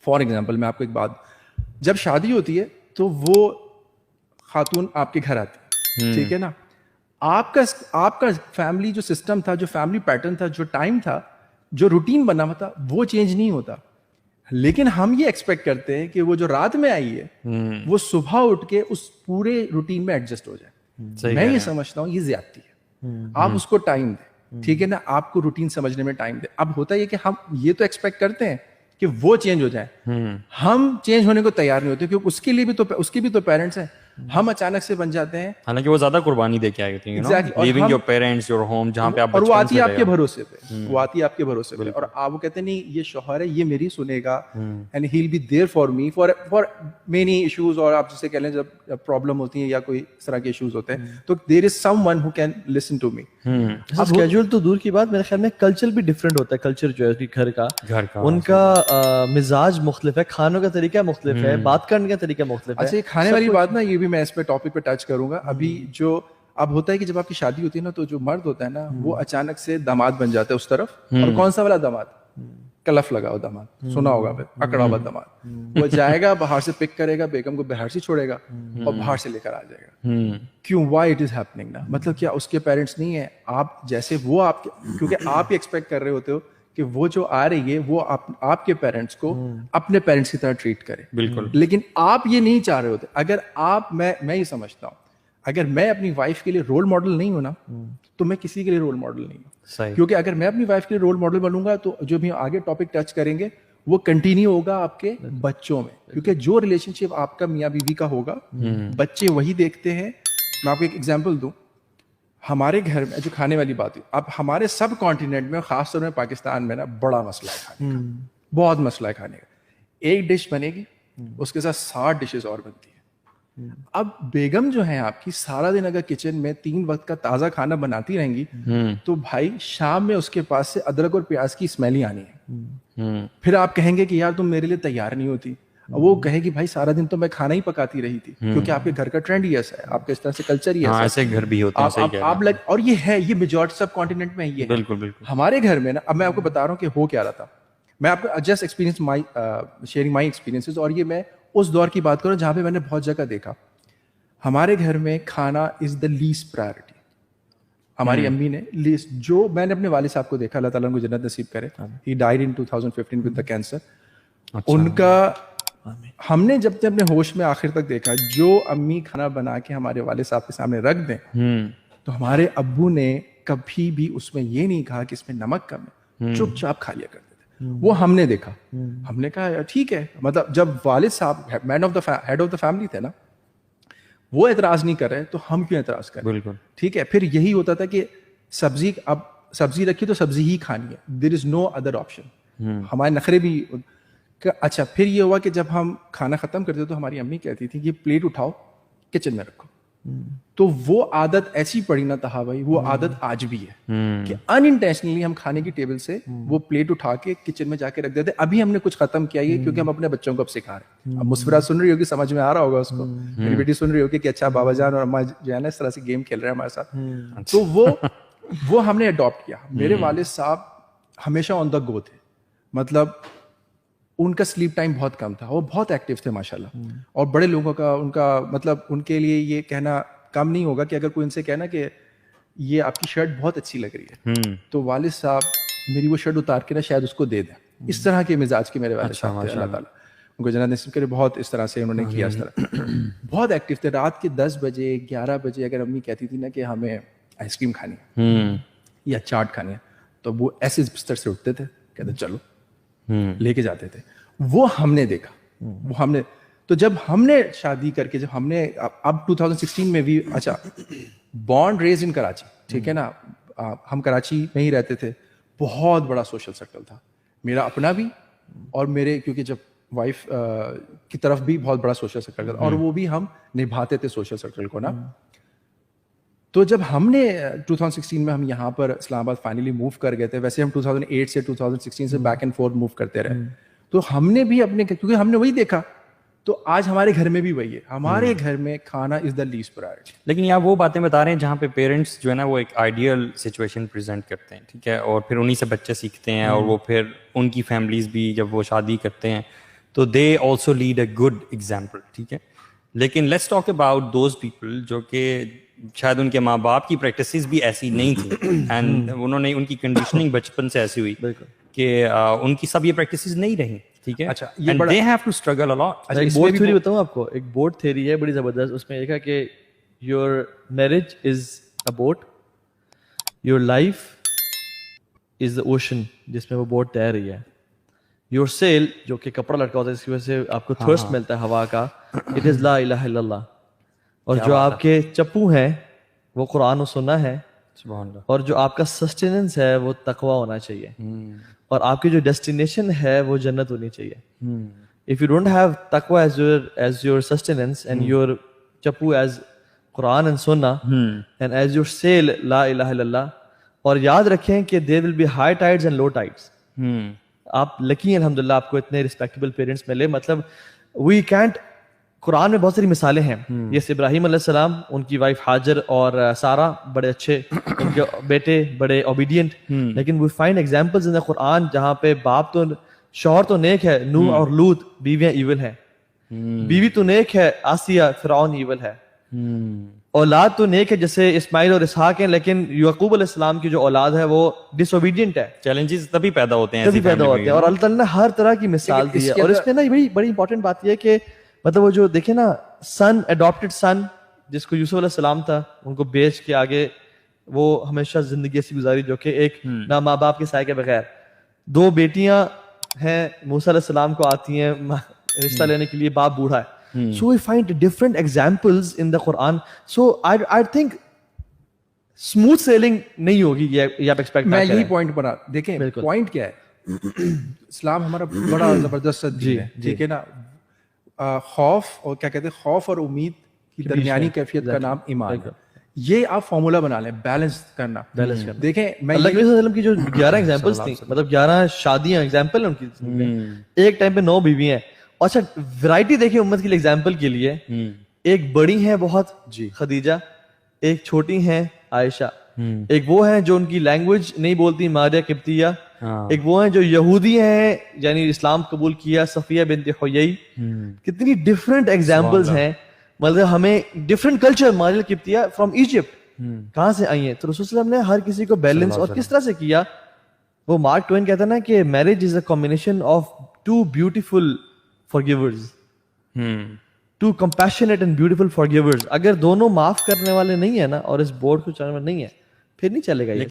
For example मैं आपको एक बात, जब शादी होती है तो वो खातून आपके घर आती है, ठीक है ना, आपका आपका फैमिली जो सिस्टम था, जो फैमिली पैटर्न था, जो टाइम था, जो रूटीन बना हुआ था, वो चेंज नहीं होता। लेकिन हम ये एक्सपेक्ट करते हैं कि वो जो रात में आई है वो सुबह उठ के उस पूरे रूटीन में एडजस्ट हो जाए। मैं ये समझता हूँ ये ज्यादती है। आप उसको टाइम दें, ठीक है ना, आपको रूटीन समझने में टाइम दें। अब होता है कि हम ये तो एक्सपेक्ट करते हैं कि वो चेंज हो जाए, हम चेंज होने को तैयार नहीं होते, क्योंकि उसके भी तो पेरेंट्स हैं। हम अचानक से बन जाते हैं, हालांकि वो ज्यादा कुर्बानी दे के आई थी, leaving your parents, your home, जहाँ पे आप और वो बचपन आती से है रहे आपके हो। भरोसे पे, वो आती है आपके भरोसे पे, और आप वो कहते हैं नहीं ये शौहर है, ये मेरी सुनेगा, and he will be there for me for many issues. और आप जिसे कह लें जब प्रॉब्लम होती है या कोई इस तरह के इश्यूज होते हैं, तो there is someone who can listen to me. अब स्केड्यूल तो दूर की बात, मेरे ख्याल में कल्चर भी डिफरेंट होता है। कल्चर जो है घर का उनका मिजाज मुख्तलिफ है, खानों का तरीका मुख्तलिफ है, बात करने का तरीका मुख्तलिफ है। अच्छा, ये खाने वाली बात ना, ये भी मैं इस पे टॉपिक पे टच करूंगा अभी। जो अब होता है कि जब आपकी शादी होती है ना, तो जो मर्द होता है ना, वो अचानक से दामाद बन जाता है उस तरफ। और कौन सा वाला दामाद? कलफ लगा हुआ दामाद, सुना होगा फिर, अकड़ा हुआ दामाद। वो जाएगा बाहर से पिक करेगा, बेगम को बाहर से छोड़ेगा और बाहर से लेकर आ जाएगा। क्यों? व्हाई इट इज हैपनिंग ना, मतलब क्या उसके पेरेंट्स नहीं है आप जैसे वो आपके, क्योंकि आप एक्सपेक्ट कर रहे होते हो कि वो जो आ रही है वो आपके पेरेंट्स को अपने पेरेंट्स की तरह ट्रीट करे। बिल्कुल। लेकिन आप ये नहीं चाह रहे होते। अगर आप, मैं ये समझता हूँ, अगर मैं अपनी वाइफ के लिए रोल मॉडल नहीं हूं ना, तो मैं किसी के लिए रोल मॉडल नहीं हूं। क्योंकि अगर मैं अपनी वाइफ के लिए रोल मॉडल बनूंगा, तो जो भी आगे टॉपिक टच करेंगे वो कंटिन्यू होगा आपके बच्चों में। क्योंकि जो रिलेशनशिप आपका मियाँ बीवी का होगा, बच्चे वही देखते हैं। मैं आपको एक एग्जाम्पल दूं, हमारे घर में जो खाने वाली बात है, अब हमारे सब कॉन्टिनेंट में, खासतौर में पाकिस्तान में ना, बड़ा मसला है खाने का, बहुत मसला है खाने का। एक डिश बनेगी, उसके साथ 60 डिशेस और बनती है। अब बेगम जो है आपकी, सारा दिन अगर किचन में 3 वक्त का ताजा खाना बनाती रहेंगी, तो भाई शाम में उसके पास से अदरक और प्याज की स्मेल ही आनी है। फिर आप कहेंगे कि यार तुम मेरे लिए तैयार नहीं होती। वो कहेगी भाई सारा दिन तो मैं खाना ही पकाती रही थी, क्योंकि आपके घर का ट्रेंड ही ऐसा है, आपके इस तरह से कल्चर ही ऐसा है। ऐसे घर भी होते हैं, सही कह रहे हैं। और ये है, ये मेजॉरिटी सब कॉन्टिनेंट में ये है। बिल्कुल बिल्कुल। हमारे घर में ना, अब मैं आपको बता रहा हूँ कि हो क्या रहा था। मैं आपको just experience my sharing my experiences, और ये मैं उस दौर की बात करूँ जहाँ पे मैंने बहुत जगह देखा। हमारे घर में खाना इज द लीस्ट प्रायोरिटी। हमारी अम्मी ने लीस्ट, जो मैंने अपने वालिद साहब को देखा, अल्लाह ताला उनको जन्नत नसीब करे, he died in 2015 with the cancer. उनका हमने जब तक अपने होश में आखिर तक देखा, जो अम्मी खाना बना के हमारे वालिद साहब के सामने रख दें, तो हमारे अब्बू ने कभी भी उसमें ये नहीं कहा कि इसमें नमक कम है, चुपचाप खा लिया करते थे। वो हमने देखा, हमने कहा ठीक है। मतलब जब वालिद साहब हेड ऑफ द फैमिली थे ना, वो एतराज नहीं कर रहे, तो हम क्यों एतराज करें? बिल्कुल। ठीक है। फिर यही होता था कि अब सब्जी रखी तो सब्जी ही खानी है, there is no other option. हमारे नखरे भी। अच्छा, फिर ये हुआ कि जब हम खाना खत्म करते तो हमारी अम्मी कहती थी कि प्लेट उठाओ, किचन में रखो। तो वो आदत ऐसी पड़ी ना था भाई, वो आदत आज भी है कि अनइंटेंशनली हम खाने की टेबल से वो प्लेट उठा के किचन में जाके रख देते। अभी हमने कुछ खत्म किया है, क्योंकि हम अपने बच्चों को अब सिखा रहे हैं। अब मुस्फिरा सुन रही होगी, समझ में आ रहा होगा उसको, मेरी बेटी सुन रही होगी कि अच्छा बाबा जान और अम्मा जो है ना इस तरह से गेम खेल रहे हैं हमारे साथ। तो वो हमने अडॉप्ट किया। मेरे वालिद साहब हमेशा ऑन द गो थे, मतलब उनका स्लीप टाइम बहुत कम था, वो बहुत एक्टिव थे माशाल्लाह। और बड़े लोगों का उनका, मतलब उनके लिए ये कहना कम नहीं होगा कि अगर कोई उनसे कहना कि ये आपकी शर्ट बहुत अच्छी लग रही है, तो वालिद साहब मेरी वो शर्ट उतार के ना शायद उसको दे दें। इस तरह के मिजाज के मेरे वालिद साहब थे, अल्लाह ताला उनको जन्नत नसीब करे। बहुत इस तरह से उन्होंने किया, इस तरह बहुत एक्टिव थे। रात के 10 बजे 11 बजे अगर अम्मी कहती थी ना कि हमें आइसक्रीम खानी है या चाट खानी है, तो वो ऐसे बिस्तर से उठते थे, कहते चलो, लेके जाते थे। वो हमने देखा, वो हमने। तो जब हमने शादी करके, जब हमने अब 2016 में भी, अच्छा, बॉर्न रेज इन कराची, ठीक है ना, हम कराची में ही रहते थे। बहुत बड़ा सोशल सर्कल था मेरा अपना भी, और मेरे, क्योंकि जब वाइफ की तरफ भी बहुत बड़ा सोशल सर्कल था, और वो भी हम निभाते थे सोशल सर्कल को ना। तो जब हमने 2016 में हम यहाँ पर इस्लामाबाद फाइनली मूव कर गए थे, वैसे हम 2008 से 2016 से बैक एंड फोर्थ मूव करते रहे, तो हमने भी अपने, क्योंकि हमने वही देखा, तो आज हमारे घर में भी वही है। हमारे घर में खाना इज द लीस्ट प्रायोरिटी। लेकिन आप वो बातें बता रहे हैं जहाँ पे पेरेंट्स जो है ना वो एक आइडियल सिचुएशन प्रेजेंट करते हैं, ठीक है, और फिर उन्हीं से बच्चे सीखते हैं, और वो फिर उनकी फैमिलीज भी जब वो शादी करते हैं तो they also lead a good example, ठीक है। लेकिन let's talk about those people जो कि शायद उनके माँ बाप की प्रैक्टिसेस भी ऐसी नहीं थी एंड उन्होंने उनकी कंडीशनिंग बचपन से ऐसी हुई कि उनकी सब ये प्रैक्टिसेस नहीं रही, ठीक है। अच्छा, ये and they have to struggle a lot. एक बोर्ड थ्योरी बताऊं आपको, एक बोर्ड थ्योरी है बड़ी जबरदस्त। उसमें लिखा कि your marriage is a boat, your life is the ocean जिसमें वो बोट तैर रही है, योर सेल जो कि कपड़ा लटका होता है इसकी वजह से आपको थर्स्ट मिलता है हवा का, इट इज ला इलाहा इल्लल्लाह। और जो आपके चप्पू हैं वो कुरान और सुन्ना है, और जो आपका सस्टेनेंस है वो तकवा होना चाहिए, और आपकी जो डेस्टिनेशन है वो जन्नत होनी चाहिए। इफ यू डोंट हैव तकवा as your sustenance and your चप्पू एज कुरान एंड सुन्ना एंड एज योर सेल ला इलाहा इल्लल्लाह, और याद रखें कि there will be high tides and low tides. आप लकी हैं अल्हम्दुलिल्लाह आपको इतने रिस्पेक्टेबल पेरेंट्स मिले। मतलब वी कैंट, कुरान में बहुत सारी मिसालें हैं। ये इब्राहिम अलैहिस्सलाम, उनकी वाइफ हाजर और सारा बड़े अच्छे, उनके बेटे बड़े ओबीडिएंट, लेकिन we find examples in the Quran जहां पे बाप तो शौहर तो नेक है, नूह और लूत बीवियां इविल हैं, बीवी तो नेक है, आसिया फिरौन इविल है, औलाद तो नेक है जैसे इस्माइल और इसहाक हैं, लेकिन याकूब अलैहिस्सलाम की जो औलाद है वो डिसोबीडियंट है। चैलेंजेस तभी पैदा होते हैं, तभी पैदा होते हैं, और अल्लाह ताला ने हर तरह की मिसाल दी है। और इसमें ना बड़ी इंपॉर्टेंट बात यह है कि मतलब वो जो देखे ना सन, अडॉप्टेड सन जिसको यूसुफ अलैहिस्सलाम था, उनको बेच के आगे वो हमेशा जिंदगी ऐसी गुजारी जो कि एक ना माँ बाप के साय के बगैर। दो बेटियां हैं, मूसा अलैहिस्सलाम को आती हैं रिश्ता लेने के लिए, बाप बूढ़ा है। So we find different examples in the Quran. So I think smooth sailing नहीं होगी ये आप एक्सपेक्ट मैं यही पॉइंट बना, देखें पॉइंट क्या है। इस्लाम हमारा बड़ा जबरदस्त दीन है, ठीक है ना। खौफ और क्या कहते हैं, खौफ और उम्मीद की दरमियानी कैफियत का नाम ईमान है। ये आप फॉर्मूला बना लें, बैलेंस करना। देखें मैं अल्लाह के वसल्लम की जो 11 एग्जांपल्स थी, मतलब 11 शादियां एग्जांपल है उनकी, एक टाइम पे 9 बीवी हैं। अच्छा वैरायटी देखिए उम्मत के लिए, एग्जांपल के लिए एक बड़ी है बहुत खदीजा, एक छोटी है आयशा, एक वो है जो उनकी लैंग्वेज नहीं बोलती मारिया किब्तिया, एक वो है जो यहूदी हैं यानी इस्लाम कबूल किया सफिया बिन्त हुयई। कितनी डिफरेंट एग्जांपल्स हैं, मतलब हमें डिफरेंट कल्चर, मारिया किब्तिया फ्रॉम इजिप्ट कहाँ से आई है। तो रसूल सल्लल्लाहु अलैहि वसल्लम ने हर किसी को बैलेंस और किस तरह से किया। वो मार्क ट्वेन कहता है ना कि marriage is a combination of two beautiful forgivers, two compassionate and beautiful forgivers। अगर दोनों माफ करने वाले नहीं है ना और इस बोर्ड को चलाने में नहीं है, फिर नहीं चलेगा ये।